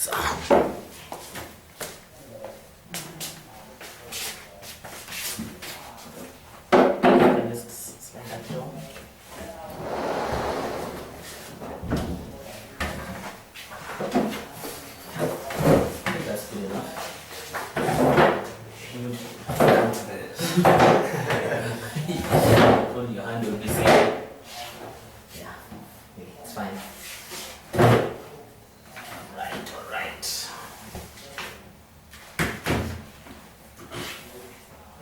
So, can just slide that down. I think that's good enough. Hold your hand will be safe. Yeah, okay, it's fine. Alright, alright.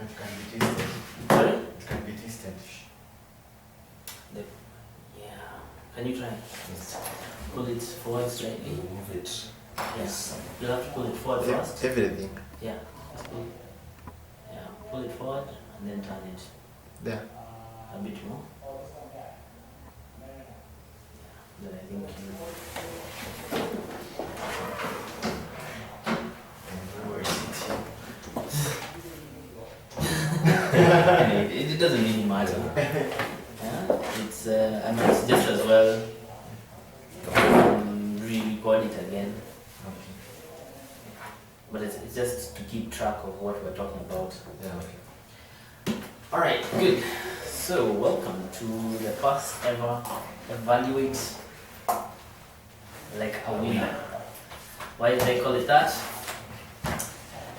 It can be tasted. Sorry? It can be tasted. Yeah. Can you try? Yes. Pull it forward slightly. Move it. Yes. You'll have to pull it forward first. Everything. Yeah. Just pull. Yeah. Pull it forward and then turn it There. a bit more. Then I think it doesn't really matter. Yeah. It's I might suggest as well re-record it again. Okay. But it's just to keep track of what we're talking about. Yeah, okay. Alright, good. So, welcome to the first ever Evaluate Like a Winner. Why did I call it that?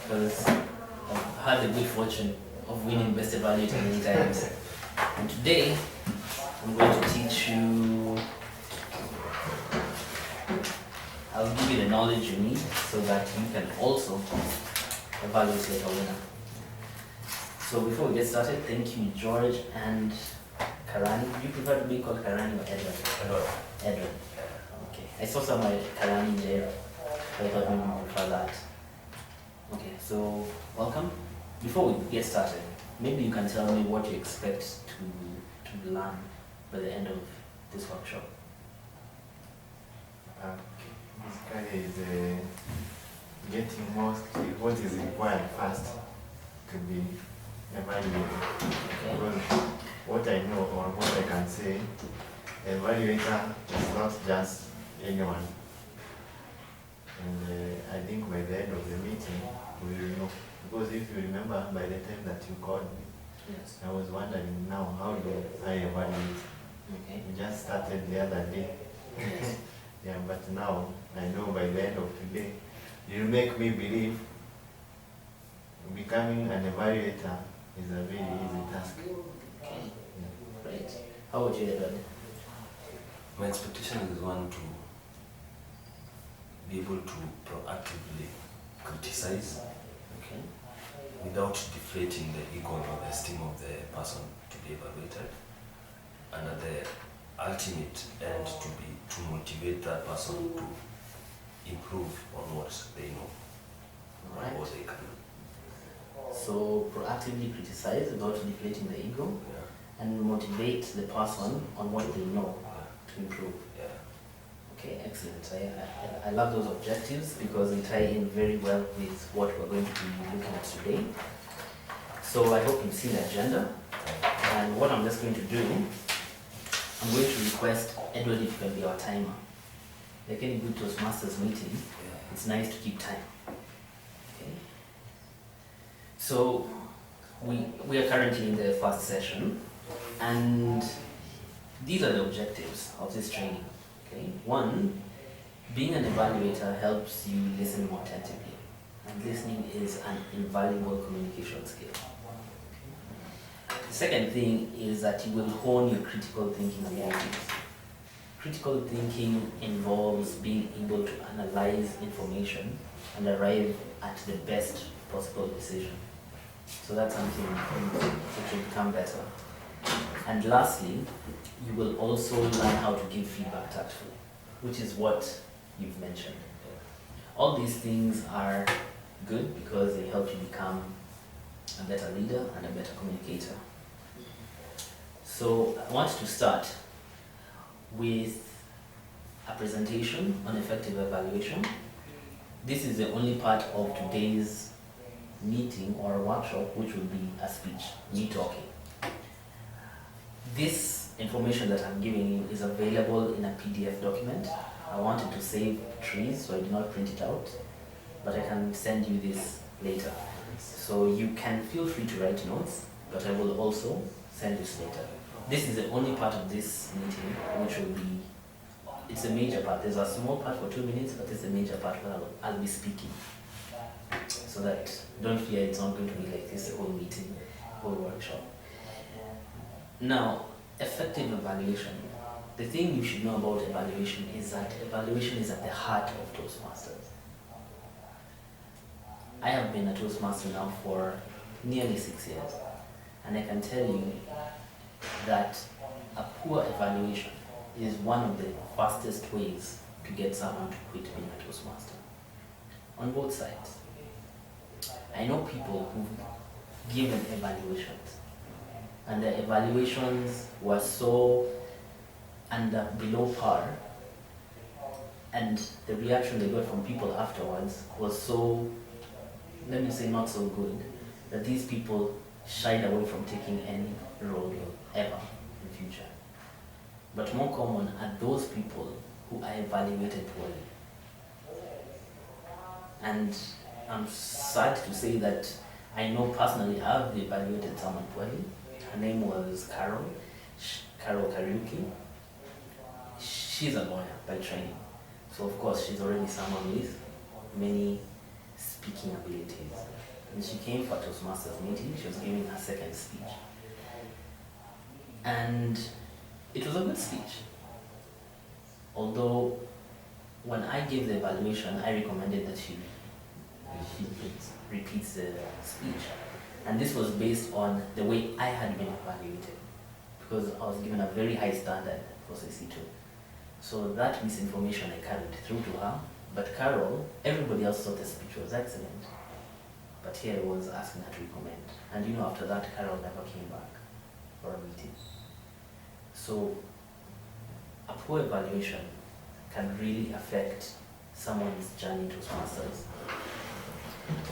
Because I've had the good fortune of winning Best Evaluator many times. And today, I'm going to teach you, I'll give you the knowledge you need so that you can also evaluate like a winner. So before we get started, thank you George and Karani. Do you prefer to be called Karani or Edward? Edward. Okay. I saw some Karani there, so I thought maybe you prefer that. Okay, so welcome. Before we get started, maybe you can tell me what you expect to learn by the end of this workshop. Basically, is getting mostly what is required first to be evaluated. Okay. Because what I know or what I can say, evaluator is not just anyone. And I think by the end of the meeting, we will know. Because if you remember, by the time that you called me, Yes. I was wondering now, how do I evaluate? Okay. We just started the other day. Yes. Yeah, but now I know by the end of today, you'll make me believe becoming an evaluator is a very easy task. Okay. Yeah. Great. How about you, Edward? My expectation is one to be able to proactively criticize Okay. without deflating the ego or the esteem of the person to be evaluated, and at the ultimate end to motivate that person to improve on what they know All right. or what they can do. So proactively criticize without deflating the ego Yeah. and motivate the person on what they know to improve. Yeah. Okay, excellent. I love those objectives because they tie in very well with what we're going to be looking at today. So I hope you've seen the agenda. And what I'm just going to do, I'm going to request Edward if you can be our timer. Like any good Toastmasters meeting, it's nice to keep time. Okay. So we are currently in the first session, and these are the objectives of this training. Okay. One, being an evaluator helps you listen more attentively, and listening is an invaluable communication skill. The second thing is that you will hone your critical thinking abilities. Critical thinking involves being able to analyze information and arrive at the best possible decision. So that's something that will become better. And lastly, you will also learn how to give feedback tactfully, which is what you've mentioned. All these things are good because they help you become a better leader and a better communicator. So I want to start with a presentation on effective evaluation. This is the only part of today's meeting or workshop which will be a speech, me talking. This information that I'm giving you is available in a PDF document I wanted to save trees, so I did not print it out, but I can send you this later. So you can feel free to write notes, but I will also send this later. This is the only part of this meeting which will be, it's a major part. There's a small part for 2 minutes, but it's a major part where I'll be speaking. So that, don't fear, it's not going to be like this, the whole meeting, whole workshop. Now, effective evaluation. The thing you should know about evaluation is that evaluation is at the heart of Toastmasters. I have been a Toastmaster now for nearly 6 years, and I can tell you that a poor evaluation is one of the fastest ways to get someone to quit being a Toastmaster. On both sides. I know people who've given evaluations, and the evaluations were so below par, and the reaction they got from people afterwards was so, let me say, not so good, that these people shied away from taking any role ever in future. But more common are those people who are evaluated poorly. And I'm sad to say that I know personally I've evaluated someone poorly. Her name was Carol Kariuki. She's a lawyer by training. So of course she's already someone with many speaking abilities. And she came for a Toastmasters meeting. She was giving her second speech. And it was a good speech. Although when I gave the evaluation, I recommended that she repeats the speech. And this was based on the way I had been evaluated, because I was given a very high standard for CC2. So that misinformation I carried through to her, but Carol, everybody else thought the speech was excellent. But here I was asking her to recommend. And you know, after that, Carol never came back for a meeting. So a poor evaluation can really affect someone's journey to Toastmasters.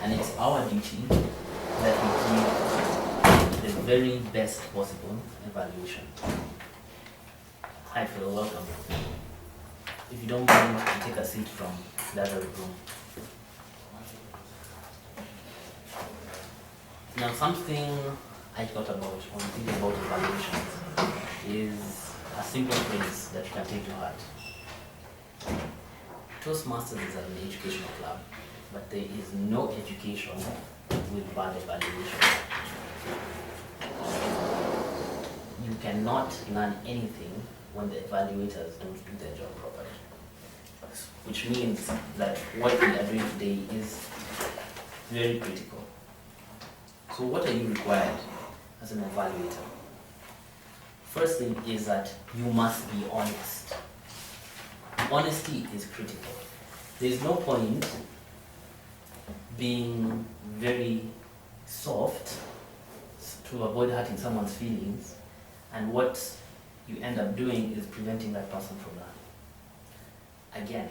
And it's our duty that we give the very best possible evaluation. Hi Phil, welcome. If you don't mind, you can take a seat from the other room. Now, something I thought about when thinking about evaluations is a simple phrase that you can take to heart. Toastmasters is an educational club, but there is no education with bad evaluation. You cannot learn anything when the evaluators don't do their job properly. Which means that what we are doing today is very critical. So what are you required as an evaluator? First thing is that you must be honest. Honesty is critical. There is no point being very soft to avoid hurting someone's feelings, and what you end up doing is preventing that person from learning. Again,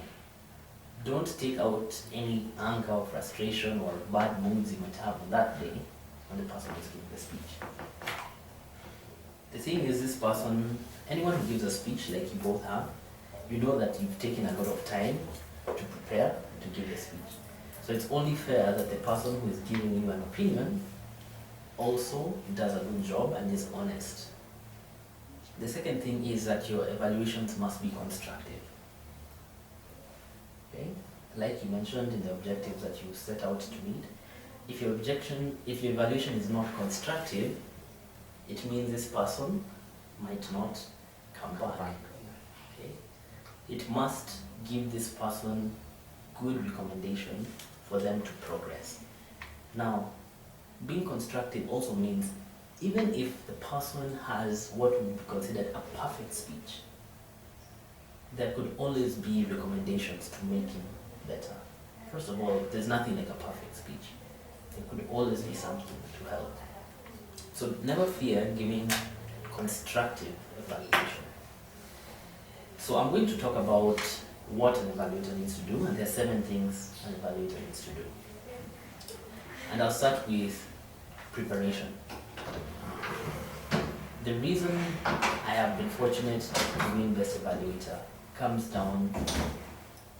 don't take out any anger or frustration or bad moods you might have on that day when the person is giving the speech. The thing is, this person, anyone who gives a speech like you both have, you know that you've taken a lot of time to prepare and to give the speech. So it's only fair that the person who is giving you an opinion also does a good job and is honest. The second thing is that your evaluations must be constructive. Okay? Like you mentioned in the objectives that you set out to meet, if your evaluation is not constructive, it means this person might not come back. Okay? It must give this person good recommendation for them to progress. Now, being constructive also means even if the person has what would be considered a perfect speech, there could always be recommendations to make him better. First of all, there's nothing like a perfect speech. There could always be something to help. So never fear giving constructive evaluation. So I'm going to talk about what an evaluator needs to do, and there are 7 things an evaluator needs to do. And I'll start with preparation. The reason I have been fortunate to win Best Evaluator comes down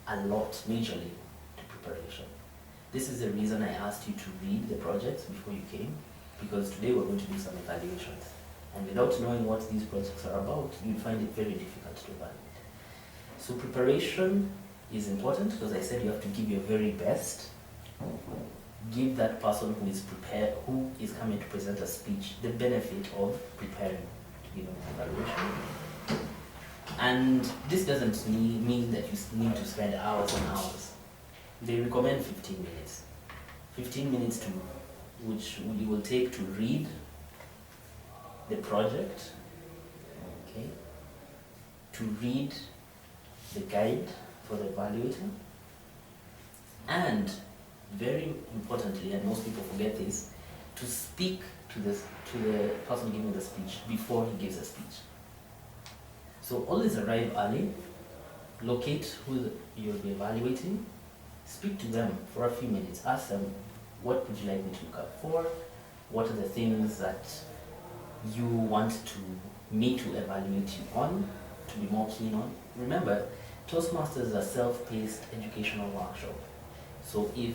a lot, majorly, to preparation. This is the reason I asked you to read the projects before you came, because today we're going to do some evaluations. And without knowing what these projects are about, you'll find it very difficult to evaluate. So preparation is important because I said you have to give your very best. Give that person who is prepared, who is coming to present a speech, the benefit of preparing to give an evaluation. And this doesn't mean that you need to spend hours and hours. They recommend 15 minutes. 15 minutes to which you will take to read the project, okay, to read the guide for the evaluator, and very importantly, and most people forget this, to speak to the person giving the speech before he gives a speech. So always arrive early, locate who you'll be evaluating, speak to them for a few minutes, ask them, what would you like me to look out for? What are the things that you want me to evaluate you on, to be more keen on? Remember, Toastmasters is a self-paced educational workshop. So if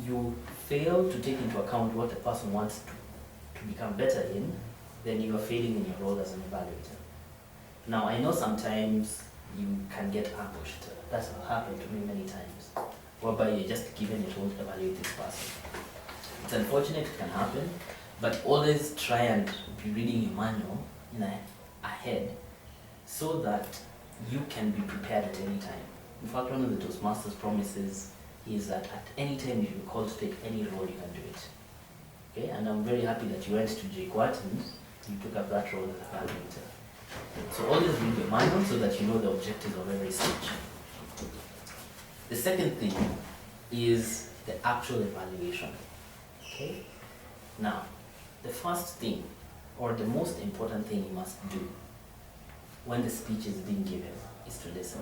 you fail to take into account what the person wants to become better in, then you are failing in your role as an evaluator. Now, I know sometimes you can get ambushed. That's happened to me many times, whereby you're just given a told to evaluate this person. It's unfortunate, it can happen, but always try and be reading your manual ahead so that you can be prepared at any time. In fact, one of the Toastmasters promises is that at any time if you're called to take any role, you can do it. Okay, and I'm very happy that you went to Jake Watkins, you took up that role as a evaluator. So always read your manual so that you know the objectives of every speech. The second thing is the actual evaluation. Okay? Now, the first thing, or the most important thing you must do when the speech is being given is to listen.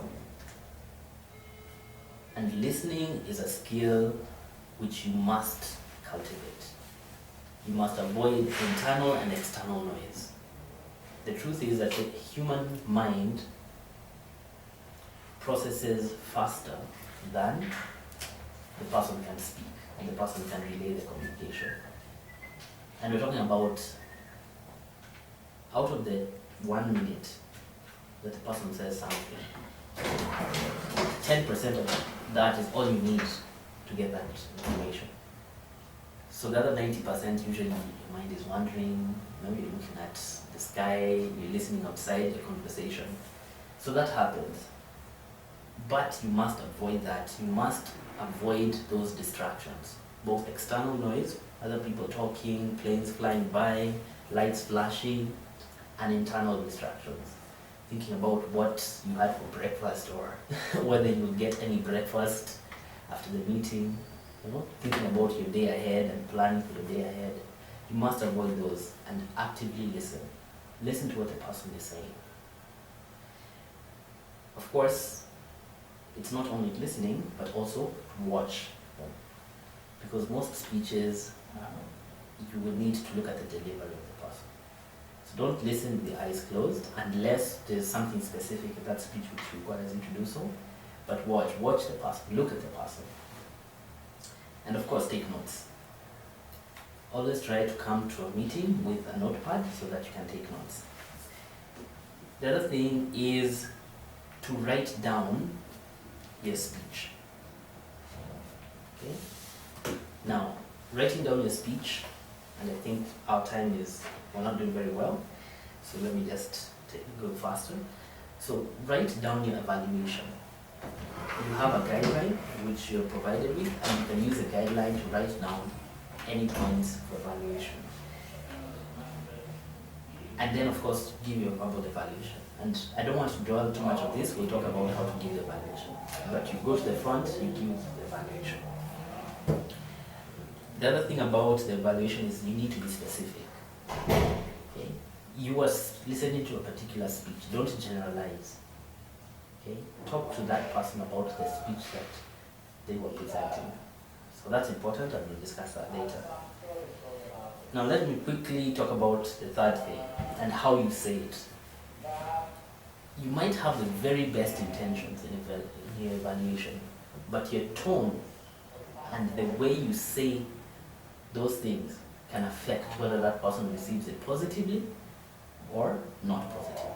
And listening is a skill which you must cultivate. You must avoid internal and external noise. The truth is that the human mind processes faster than the person can speak and the person can relay the communication. And we're talking about, out of the 1 minute that the person says something, 10% of that is all you need to get that information. So the other 90%, usually your mind is wandering, maybe you're looking at the sky, you're listening outside the conversation. So that happens. But you must avoid that. You must avoid those distractions, both external noise, other people talking, planes flying by, lights flashing, and internal distractions. Thinking about what you had for breakfast or whether you will get any breakfast after the meeting, thinking about your day ahead and planning for the day ahead. You must avoid those and actively listen. Listen to what the person is saying. Of course, it's not only listening, but also watch them. Because most speeches, you will need to look at the delivery of the person. So don't listen with the eyes closed unless there's something specific in that speech which requires you to do so. But watch the person, look at the person. And of course, take notes. Always try to come to a meeting with a notepad so that you can take notes. The other thing is to write down your speech. Okay? Now, writing down your speech, and I think our time is, we're not doing very well, so let me just go faster. So write down your evaluation. You have a guideline which you're provided with, and you can use the guideline to write down any points for evaluation. And then of course give your verbal evaluation. And I don't want to dwell too much on this, we'll talk about how to give the evaluation. But you go to the front, you give the evaluation. The other thing about the evaluation is you need to be specific. Okay? You are listening to a particular speech, don't generalize. Okay? Talk to that person about the speech that they were presenting. So that's important, and we'll discuss that later. Now let me quickly talk about the third thing and how you say it. you might have the very best intentions in your evaluation, but your tone and the way you say those things can affect whether that person receives it positively or not positively.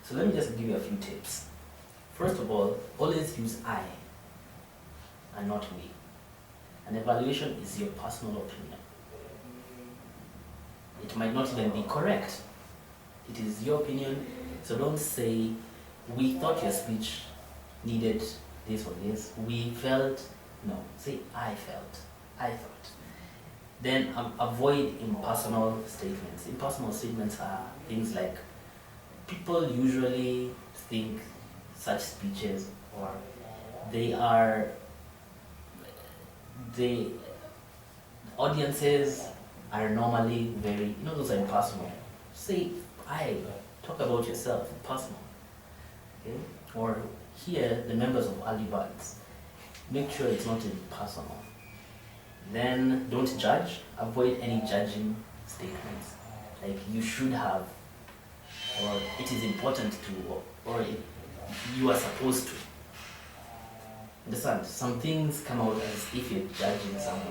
So let me just give you a few tips. First of all, always use I and not we. An evaluation is your personal opinion. It might not even be correct. It is your opinion, so don't say, we thought your speech needed this or this, we felt. No, say, I felt, I thought. Then avoid impersonal statements. Impersonal statements are things like, people usually think such speeches, or the audiences are normally very, those are impersonal. Say, I, talk about yourself, personal. Okay? Or here, the members of early birds. Make sure it's not impersonal. Then don't judge. Avoid any judging statements. Like, you should have, or it is important to, or you are supposed to. Understand? Some things come out as if you're judging someone.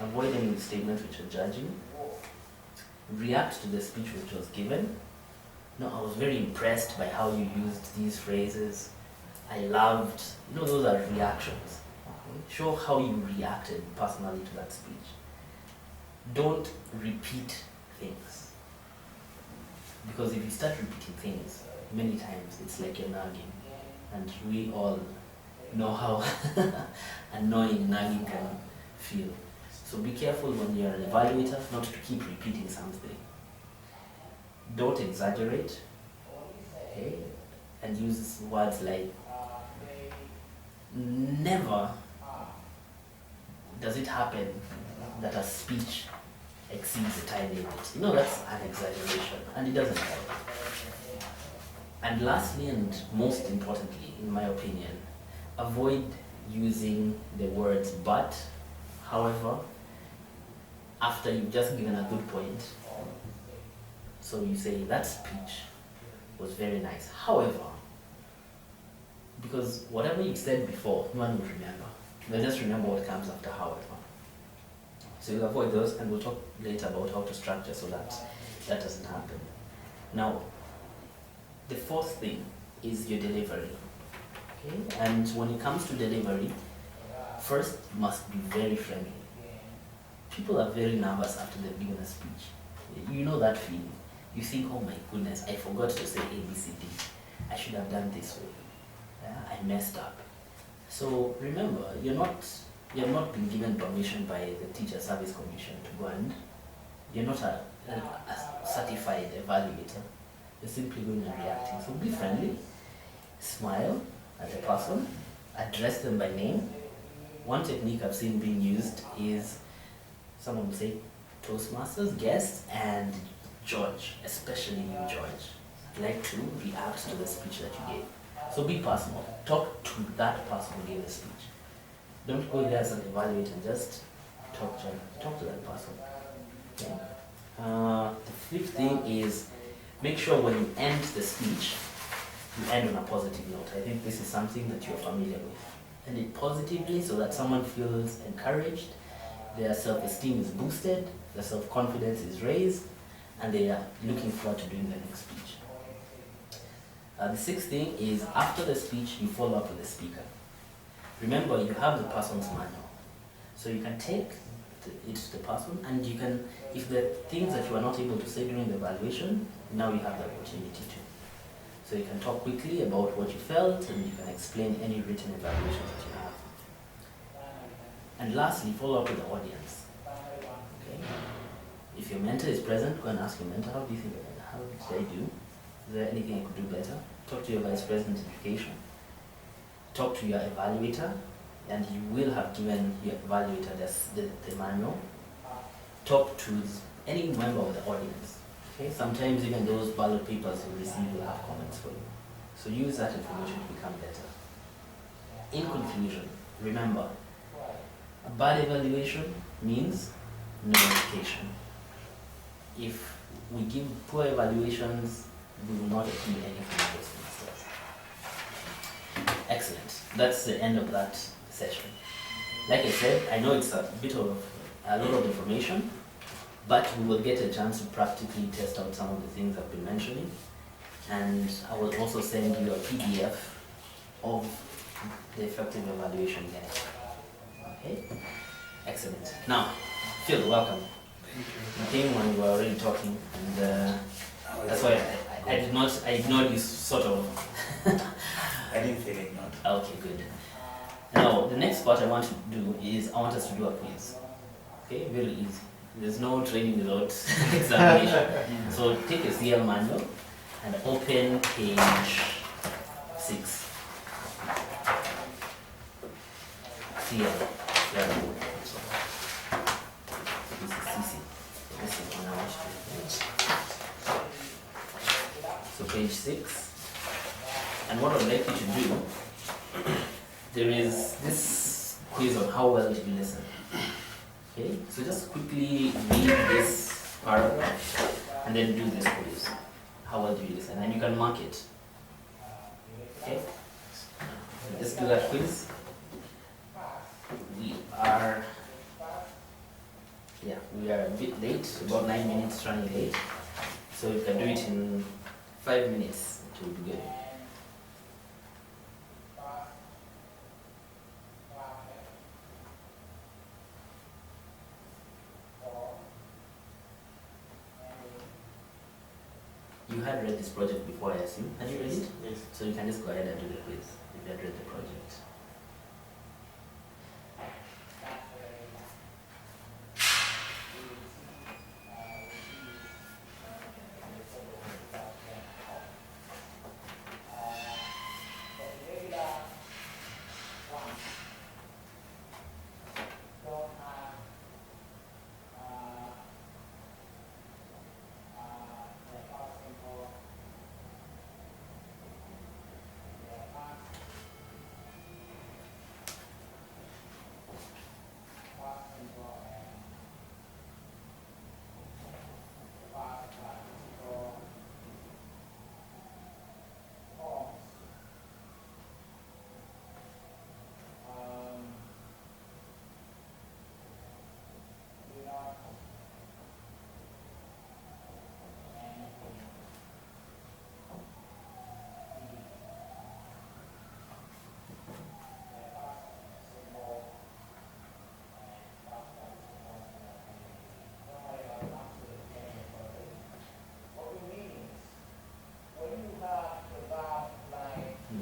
Avoid any statements which are judging. React to the speech which was given. No, I was very impressed by how you used these phrases. I loved, those are reactions. Okay? Show how you reacted personally to that speech. Don't repeat things. Because if you start repeating things many times, it's like you're nagging. And we all know how annoying nagging can feel. So be careful when you're an evaluator not to keep repeating something. Don't exaggerate, okay? And use words like, never does it happen that a speech exceeds the time limit. That's an exaggeration, and it doesn't help. And lastly, and most importantly, in my opinion, avoid using the words but, however, after you've just given a good point. So you say, that speech was very nice. However, because whatever you said before, no one will remember. They'll just remember what comes after however. So you'll avoid those, and we'll talk later about how to structure so that that doesn't happen. Now, the fourth thing is your delivery. Okay? And when it comes to delivery, first, you must be very friendly. People are very nervous after they've given a speech. You know that feeling. You think, oh my goodness, I forgot to say A, B, C, D. I should have done this way. I messed up. So remember, you have not been given permission by the Teacher Service Commission to go, and you're not a certified evaluator. You're simply going and reacting. So be friendly, smile at the person, address them by name. One technique I've seen being used is, someone will say, Toastmasters, guests, and George, especially you, George. I'd like to react to the speech that you gave. So be personal. Talk to that person who gave the speech. Don't go there as an evaluator and just talk to that person. Okay. The fifth thing is, make sure when you end the speech, you end on a positive note. I think this is something that you're familiar with. End it positively so that someone feels encouraged, their self-esteem is boosted, their self-confidence is raised, and they are looking forward to doing the next speech. The sixth thing is, after the speech, you follow up with the speaker. Remember, you have the person's manual. So you can take it to the person, and you can, if the things that you are not able to say during the evaluation, now you have the opportunity to. So you can talk quickly about what you felt, and you can explain any written evaluations that you have. And lastly, follow up with the audience. Okay? If your mentor is present, go and ask your mentor, how do you think, how did I do? Is there anything I could do better? Talk to your vice president of education. Talk to your evaluator, and you will have given your evaluator the manual. Talk to any member of the audience. Okay? Sometimes even those ballot papers you receive will have comments for you. So use that information to become better. In conclusion, remember, a bad evaluation means no education. If we give poor evaluations, we will not achieve anything in this semester. Excellent. That's the end of that session. Like I said, I know it's a lot of information, but we will get a chance to practically test out some of the things I've been mentioning. And I will also send you a PDF of the effective evaluation guide. Okay? Excellent. Now, Phil, welcome. You came when you were already talking, and that's why I did not, I ignored you sort of. I didn't feel ignored. Okay, good. Now, the next part I want to do is I want us to do a quiz. Okay, very easy. There's no training without examination. So take a CL manual and open page 6. CL. Yeah. This is CC. This is one I want to do. So page 6. And what I'd like you to do, there is this quiz on how well did you listen. Okay, so just quickly read this paragraph and then do this quiz. How well do you listen? And you can mark it. Okay? Let's do that quiz. We are a bit late, about 9 minutes running late. So you can do it in 5 minutes, it will be good. You had read this project before, I assume. Had you read it? Yes. So you can just go ahead and do the quiz if you had read the project.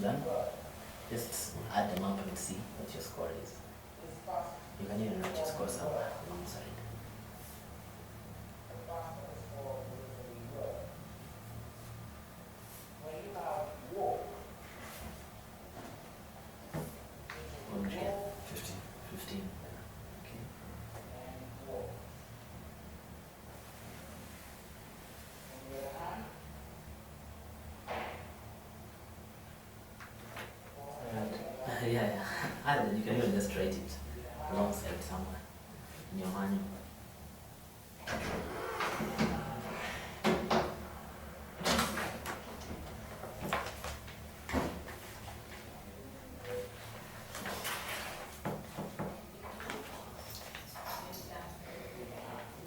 Done? Just add them up and see what your score is. You can even write your score somewhere alongside. What did you get? 15. 15. Okay. Yeah. Either you can even just write it alongside somewhere in your manual.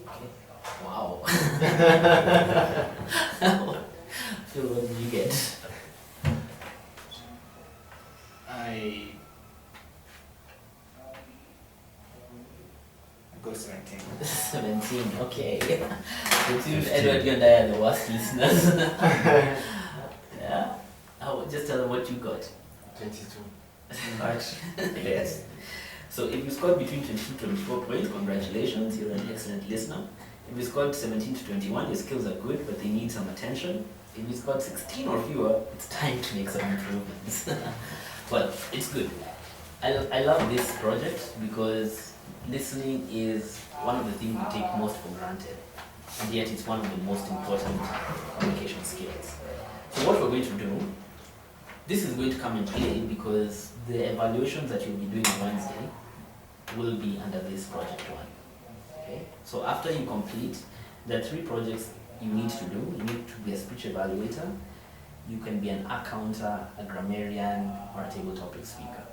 Okay. Wow. Phil, what did you get? I go 17. 17, okay. It seems Edward, you and I are the worst listeners. Yeah? Just tell them what you got. 22. Right. Yes. So if you scored between 22 to 24 points, congratulations, you're an excellent listener. If you scored 17 to 21, your skills are good, but they need some attention. If you scored 16 or fewer, it's time to make some improvements. Well, it's good. I love this project because listening is one of the things we take most for granted, and yet it's one of the most important communication skills. So what we're going to do, this is going to come in play because the evaluations that you'll be doing on Wednesday will be under this project one. Okay? So after you complete, there are 3 projects you need to do. You need to be a speech evaluator, You can be an accountant, a grammarian, or a table topic speaker.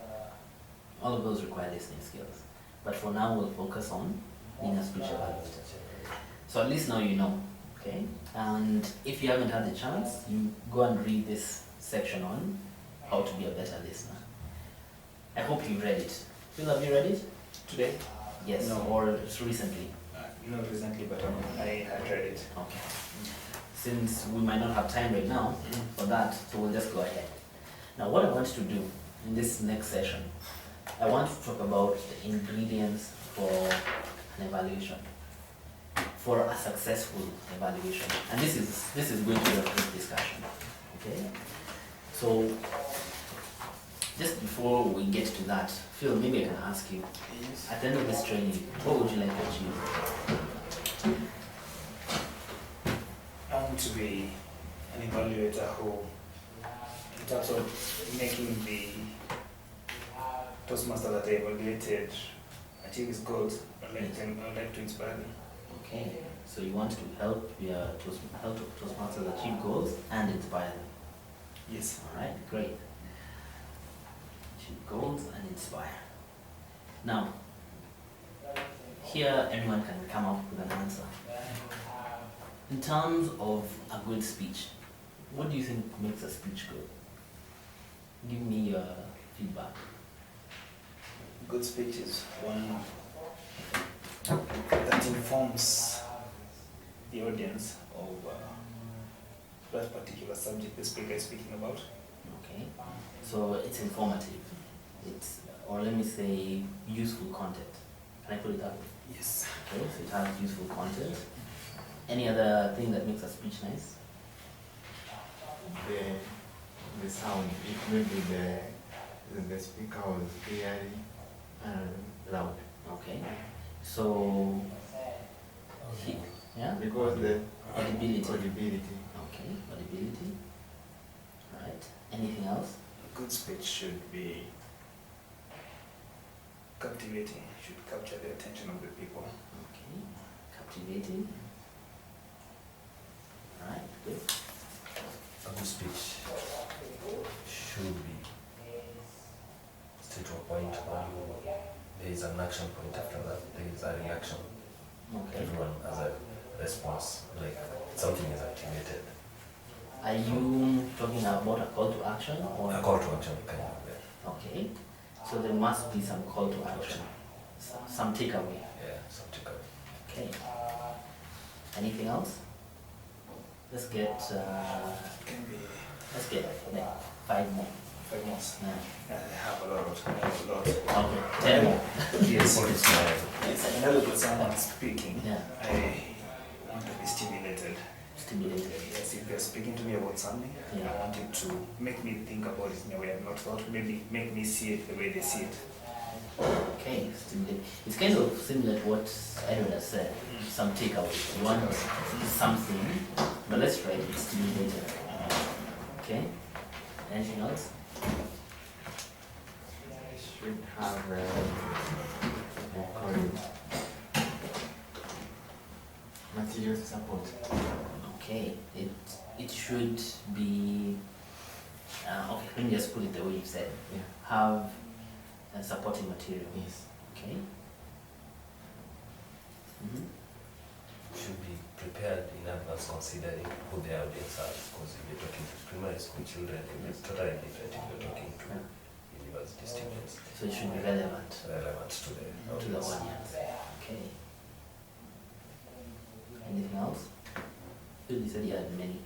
All of those require listening skills. But for now, we'll focus on being a speech evaluator. So at least now you know, okay? And if you haven't had the chance, you go and read this section on how to be a better listener. I hope you read it. Phil, have you read it? Today? Yes, No. or recently? Not recently, but I had read it. Okay. Since we might not have time right now for that, so we'll just go ahead. Now, what I want to do in this next session, I want to talk about the ingredients for an evaluation, for a successful evaluation. And this is going to be a quick discussion. Okay? So, just before we get to that, Phil, maybe I can ask you, at the end of this training, what would you like to achieve? I want to be an evaluator who, in terms of making the Toastmaster that I evaluated achieve his goals, I'd like to inspire them. Okay, so you want to help Toastmasters achieve goals and inspire them. Yes. Alright, great. Achieve goals and inspire. Now, here everyone can come up with an answer. In terms of a good speech, what do you think makes a speech good? Give me your feedback. Good speech is one that informs the audience of that particular subject the speaker is speaking about. Okay, so it's informative. It's, or let me say, useful content. Can I put it that way? Yes. Okay, so it has useful content. Any other thing that makes a speech nice? The sound, if maybe the speaker was clearly loud. Okay, so yeah, Because the audibility. audibility. Okay, audibility. Right. Anything else? A good speech should be captivating, should capture the attention of the people. Okay, captivating. Right. Good. A good speech should be straight to a point where there is an action point after that, there is a reaction. Okay. Everyone has a response, like something is activated. Are you talking about a call to action or? A call to action kind of yeah. Okay, so there must be some call to action, some takeaway. Yeah, something kind Okay. Anything else? Let's get Can be like 5 more. 5 months. Yeah. I have a lot. Okay, 10 more. Yes. of Yes, and I look at someone speaking. Yeah. I want to be stimulated. Stimulated. Yes, if they're speaking to me about something, Yeah. I want it to make me think about it in a way I've not thought, maybe make me see it the way they see it. Okay, stimulated. It's kind of similar to what Edward has said. Some takeaway. You want something, but let's try it. Stimulated. Okay. Anything else? Should have we call it material support. Okay. It should be. Okay. Let me just put it the way you said. Yeah. Have supporting material. Yes. Okay. Mm-hmm. should be prepared in advance considering who the audience are, because if you're talking to primary school children, it's totally different if you're talking to university students. So it should be relevant Relevant to the to the audience. Okay. Anything else? You said you had many.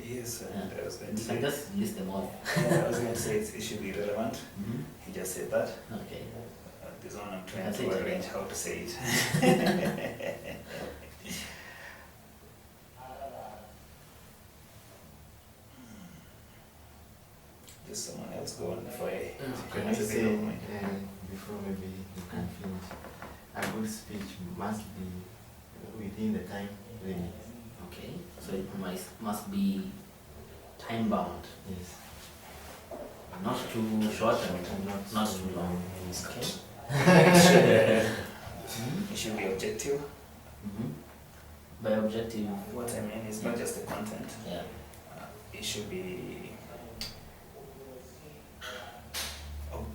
Yes, Yeah. I was going to You say. can just list them all. I was going to say it should be relevant. Mm-hmm. He just said that. Okay. This one I'm You trying can say to it arrange again. how to say it. Just someone else go on before I Can I That's a big say, point. before maybe you can finish, a good speech must be within the time limit. Okay. So it must be time bound, Yes. not too short and And not too long. instant. Okay. It should be objective. Mm-hmm. By objective, What I mean is not just the content. yeah. it should be. Oh,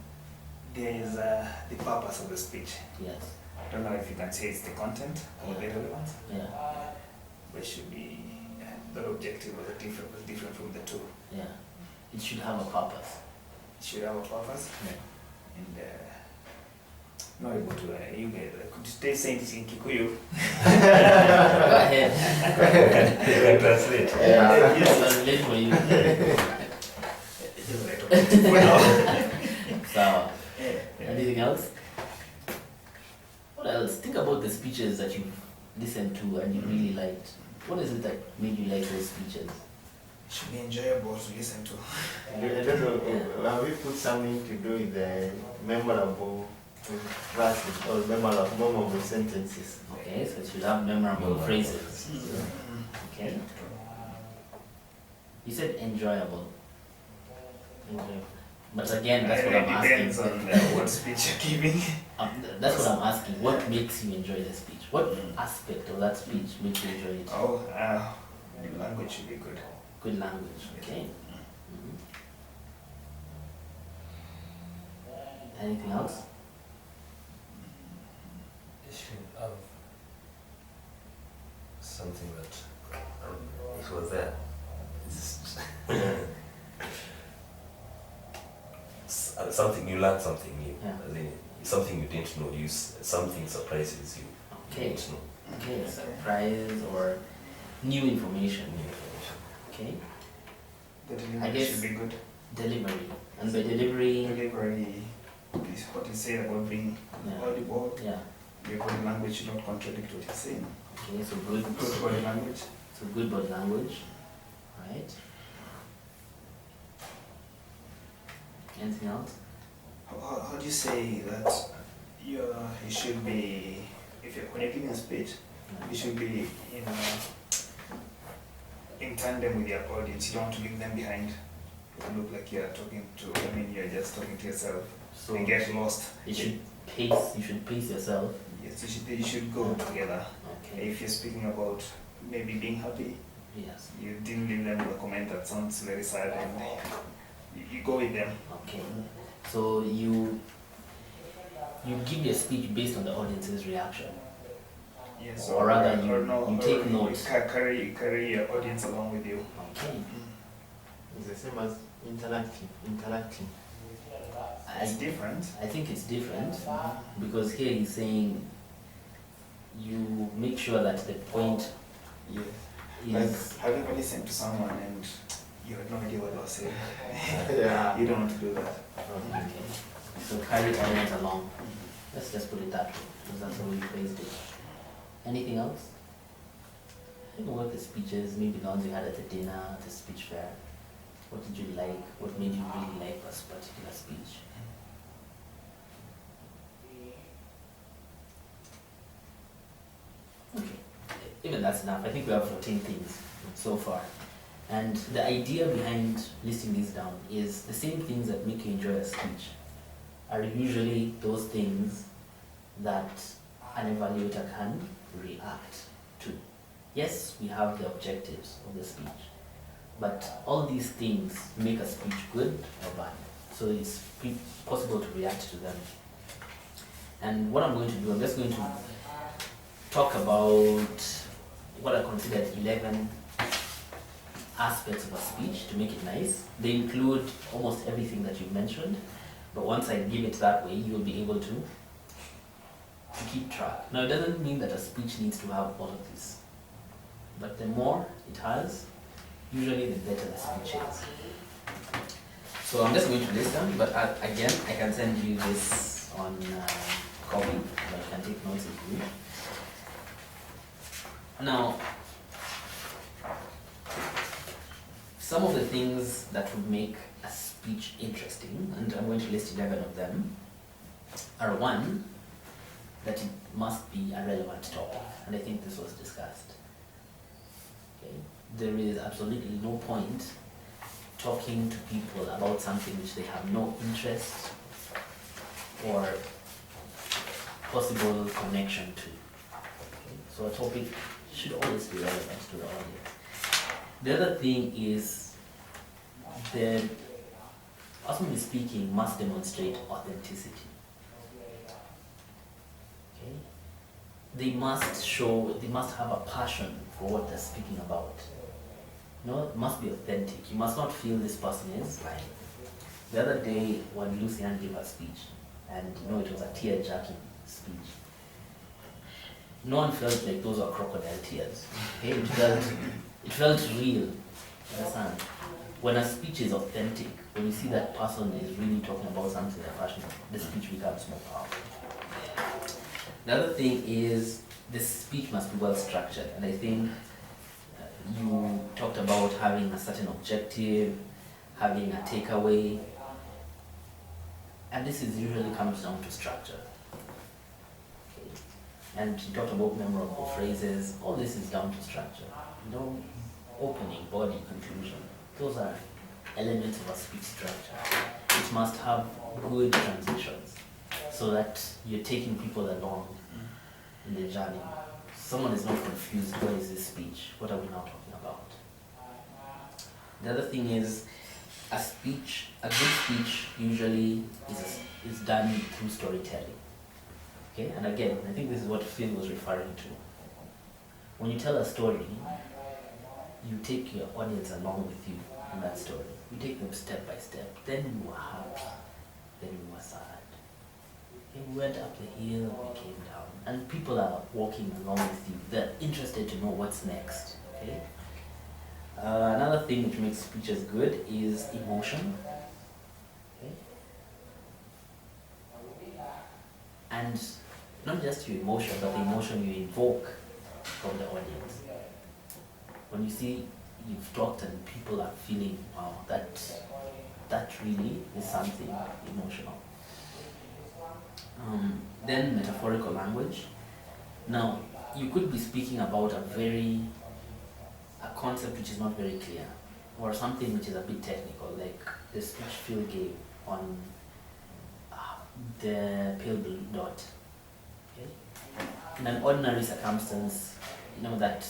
there is the purpose of the speech. Yes. I don't know if you can say it's the content or the relevance, Yeah. but it should be the objective was different from the two. Yeah. It should have a purpose. It should have a purpose. Yeah. And not able to you guys could stay saying this in Kikuyu. Go ahead. You can translate. Yeah. Yes, I'll relate for you. For now. So, Yeah. anything else? What else? Think about the speeches that you've listened to and you really liked. What is it that made you like those speeches? It should be enjoyable to listen to. I don't know, have we put something to do with the memorable verses or memorable sentences? Okay, so it should have memorable phrases. Okay. You said enjoyable. Enjoyable. But again, that's what I'm It depends asking. on what speech you're giving. That's what I'm asking. What makes you enjoy the speech? What aspect of that speech makes you enjoy it? Oh, the language should be good. Good language. Okay. Anything else? It should have something that it was there. It's something you learn, something new. Yeah. As in, something you didn't know. Something surprises you. Okay. Didn't know. Okay. Surprise or new information. New information. Okay. The I delivery guess- should be good. Delivery. And by delivery, Delivery is what you say about being yeah. audible. Yeah. Your body language should not contradict what you're saying. Okay. So good. Good body language. So good body language. Right. Anything else? How do you say that you should be, when you're giving a speech, you should be in tandem with your audience. You don't want to leave them behind. You look like you're talking to, you're just talking to yourself. So And get lost. you should pace. You should pace yourself. Yes, you should go together. Okay. If you're speaking about maybe being happy, Yes. you didn't leave them with a comment that sounds very sad, and you go with them. Okay. So you give your speech based on the audience's reaction. Yes, Or rather, you take or notes. carry your audience along with you. Okay. It's the same as interacting. It's different. I think it's different because here he's saying you make sure that the point Yeah. is Have you ever listened to someone and you had no idea what they were saying? Yeah. You don't want to do that. okay. So carry the audience along. Let's just put it that way because that's how we phrased it. Anything else? I don't know what the speeches, maybe the ones you had at the dinner, the speech fair. What did you like? What made you really like this particular speech? Okay, even that's enough. I think we have 14 things so far. And the idea behind listing these down is the same things that make you enjoy a speech are usually those things that an evaluator can react to. Yes, we have the objectives of the speech, but all these things make a speech good or bad. So it's possible to react to them. And what I'm going to do, I'm just going to talk about what I consider 11 aspects of a speech to make it nice. They include almost everything that you've mentioned, but once I give it that way, you'll be able to keep track. Now, it doesn't mean that a speech needs to have all of this, but the more it has, usually the better the speech is. So I'm just going to list them, but again, I can send you this on copy, but I can take notes if you wish. Now, some of the things that would make a speech interesting, and I'm going to list 11 of them, are one, that it must be a relevant topic, and I think this was discussed. Okay? There is absolutely no point talking to people about something which they have no interest or possible connection to. Okay? So a topic should always be relevant to the audience. The other thing is the person who is speaking must demonstrate authenticity. Okay? They must have a passion for what they're speaking about. It must be authentic. You must not feel this person is lying. The other day when Lucian gave her speech, and it was a tear-jerking speech, no one felt like those were crocodile tears. Okay? It felt real. Understand? When a speech is authentic, when you see that person is really talking about something they're passionate about, the speech becomes more powerful. The other thing is the speech must be well structured, and I think you talked about having a certain objective, having a takeaway, and this usually comes down to structure. Okay. And you talked about memorable phrases. All this is down to structure. Opening, body, conclusion. Those are elements of a speech structure. It must have good transitions so that you're taking people along in the journey. Someone is not confused, what is this speech? What are we now talking about? The other thing is, a good speech usually is done through storytelling. Okay, and again, I think this is what Phil was referring to. When you tell a story, you take your audience along with you in that story. You take them step by step. Then you were happy, then you were sad. We went up the hill, we came down, and people are walking along with you. They're interested to know what's next. Okay. Another thing which makes speeches good is emotion. Okay. And not just your emotion, but the emotion you invoke from the audience. When you see you've talked and people are feeling, wow, that really is something emotional. Then metaphorical language. Now, you could be speaking about a concept which is not very clear, or something which is a bit technical, like the speech Phil gave on the pale blue dot. Okay? In an ordinary circumstance, that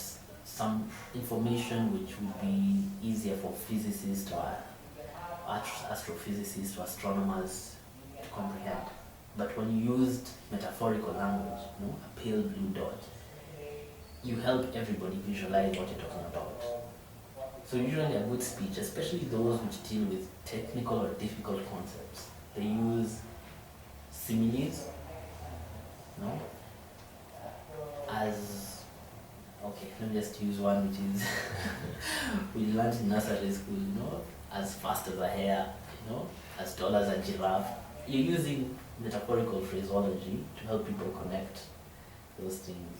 some information which would be easier for physicists or astrophysicists or astronomers to comprehend. But when you used metaphorical language, a pale blue dot, you help everybody visualize what you're talking about. So usually a good speech, especially those which deal with technical or difficult concepts, they use similes, let me just use one which is we learned in nursery school, as fast as a hare, as tall as a giraffe. You're using metaphorical phraseology to help people connect those things.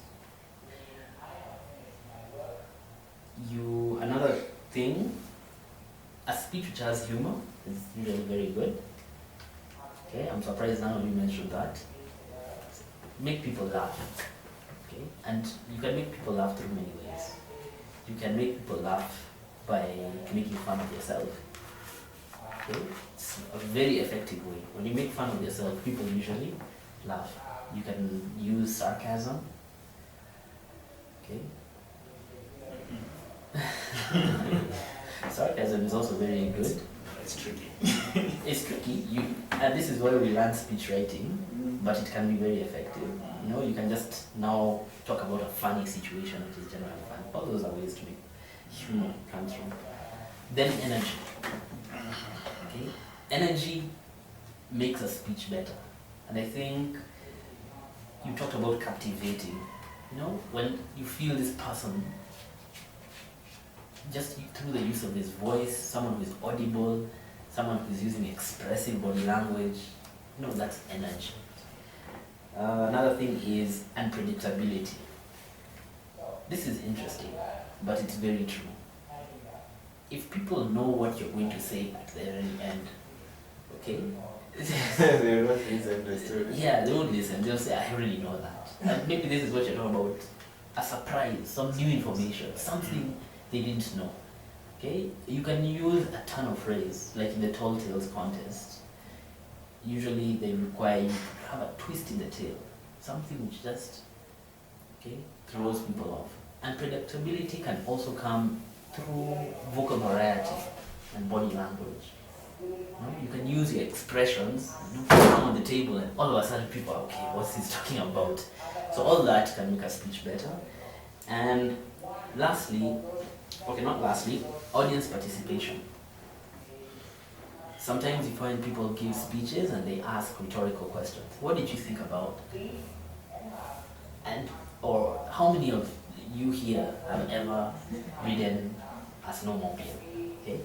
Another thing, a speech which has humor is usually very good. Okay, I'm surprised none of you mentioned that. Make people laugh. Okay, and you can make people laugh through many ways. You can make people laugh by making fun of yourself. Okay, it's a very effective way. When you make fun of yourself, people usually laugh. You can use sarcasm. Okay. Sarcasm is also very good. It's tricky. It's tricky. And this is why we learn speech writing, but it can be very effective. You can just now talk about a funny situation which is generally fun. All those are ways to make humor come through. Then energy. Okay? Energy makes a speech better. And I think you talked about captivating. When you feel this person, just through the use of his voice, someone who is audible, someone who is using expressive body language, that's energy. Another thing is unpredictability. This is interesting, but it's very true. If people know what you're going to say at the very end, okay? They will not listen to the story. Yeah, they won't listen. They'll say, I already know that. And maybe this is what you're talking about. A surprise, some new information, something they didn't know. Okay? You can use a turn of phrase, like in the Tall Tales contest. Usually they require you to have a twist in the tale. Something which just throws people off. And predictability can also come through vocal variety. and body language. You can use your expressions, put them on the table, and all of a sudden people are, okay, what's he talking about? So all that can make a speech better. And lastly, audience participation. Sometimes you find people give speeches and they ask rhetorical questions. What did you think about? And or how many of you here have ever ridden a snowmobile? Okay,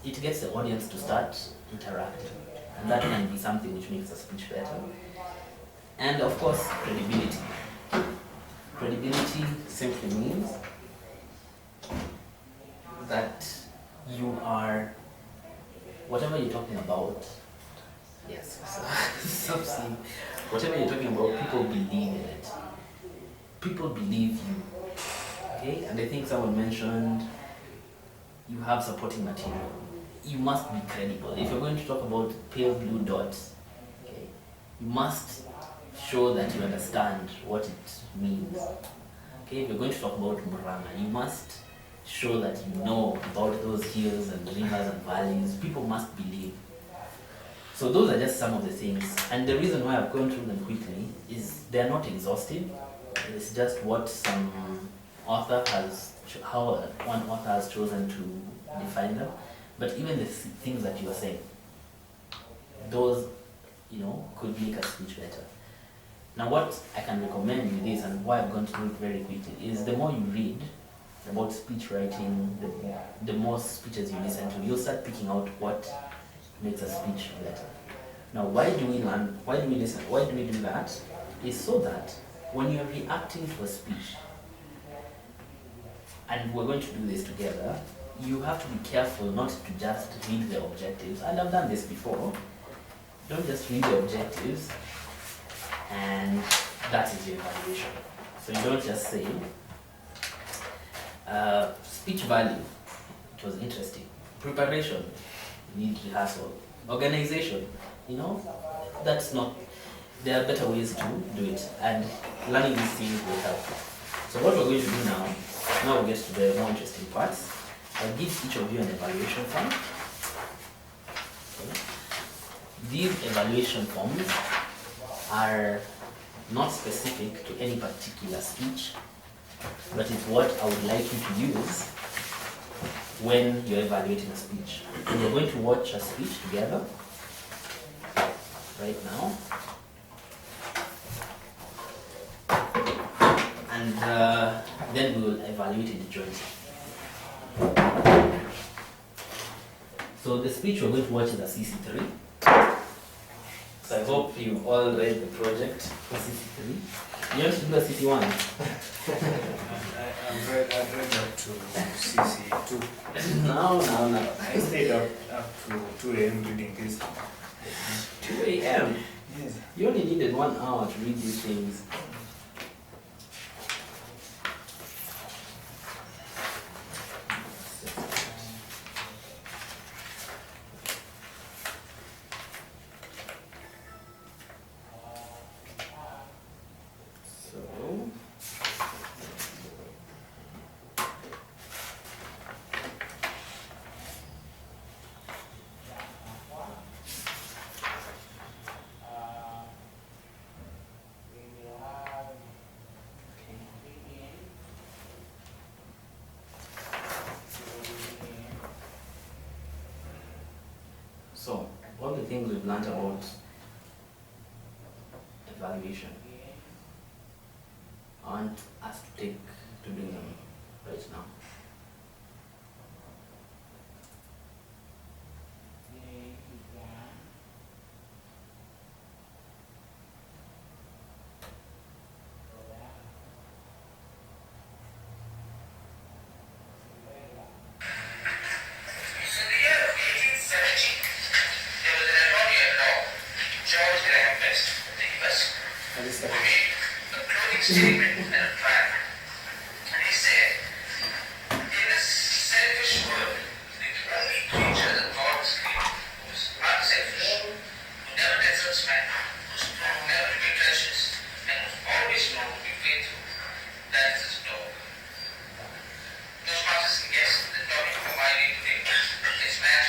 it gets the audience to start interacting, and that can be something which makes a speech better. And of course, credibility. Credibility simply means that you are, whatever you're talking about, yes, whatever you're talking about, people believe in it. People believe you, okay? And I think someone mentioned you have supporting material. You must be credible. If you're going to talk about pale blue dots, okay, you must show that you understand what it means. Okay, if you're going to talk about Muranga, you must show that you know about those hills and rivers and valleys. People must believe. So those are just some of the things. And the reason why I've gone through them quickly is they're not exhaustive. It's just what some author has, how one author has chosen to define them. But even the things that you are saying, those, could make a speech better. Now what I can recommend with this and why I've gone through it very quickly is the more you read about speech writing, the more speeches you listen to, you'll start picking out what makes a speech better. Now why do we learn, why do we listen, why do we do that? Is so that when you're reacting to a speech, and we're going to do this together, you have to be careful not to just read the objectives. And I've done this before. Don't just read the objectives and that is your evaluation. So you don't just say, speech value, it was interesting. Preparation, you need rehearsal. Organization, that's not, there are better ways to do it. And learning these things will help. So what we're going to do now we'll get to the more interesting parts. I'll give each of you an evaluation form. Okay. These evaluation forms are not specific to any particular speech, but it's what I would like you to use when you're evaluating a speech. And we're going to watch a speech together right now. And then we will evaluate it jointly. So the speech we're going to watch is a CC3. So I hope you've all read the project for CC3. You want to do a CC1? I've read up to CC2. No. I stayed up to 2 a.m. reading this. 2 a.m.? Yes. You only needed 1 hour to read these things. So, all the things we've learned about evaluation, I want us to do them right now. Statement and a plan. And he said, in this selfish world, the only creature that God has created was unselfish, who never deserts man, who's known never to be treacherous, and who's always known to be faithful. That is his dog. No smartest can guess that dog for my day today is man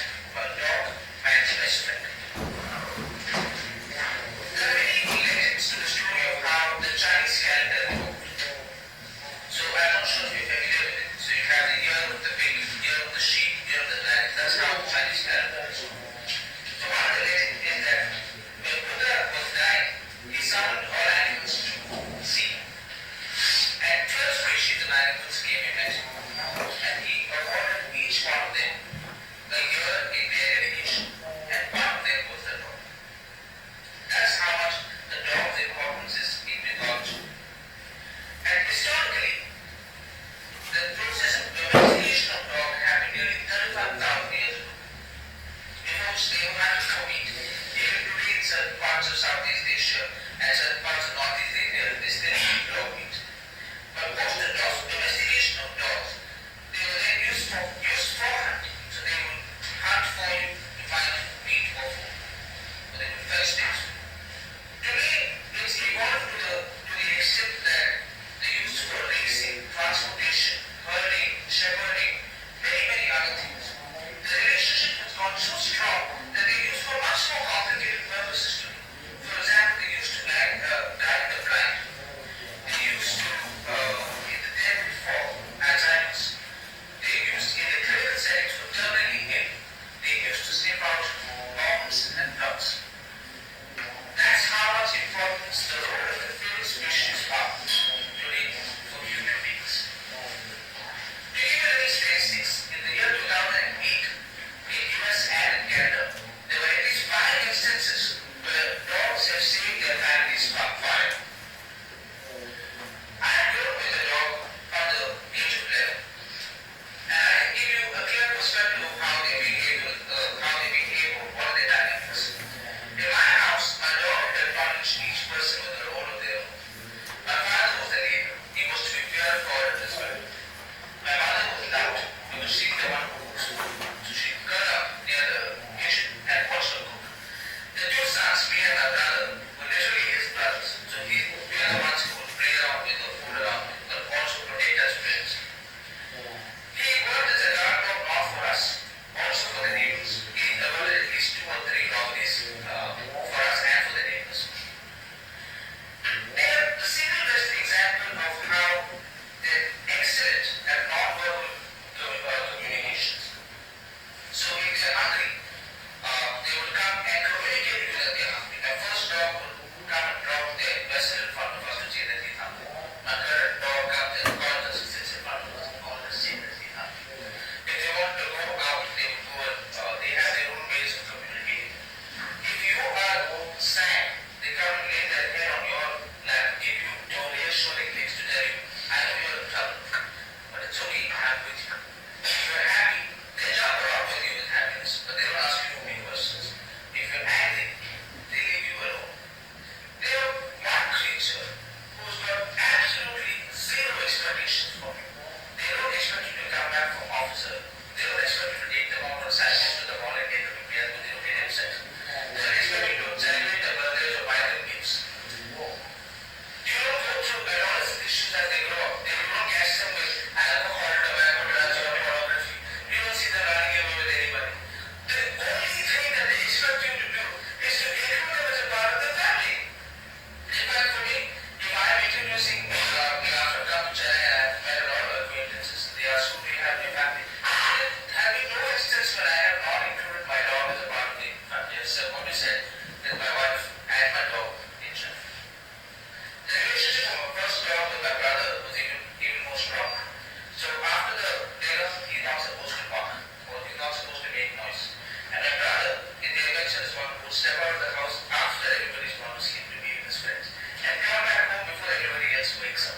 wakes up.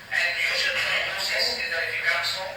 And usually the process is that if he comes home,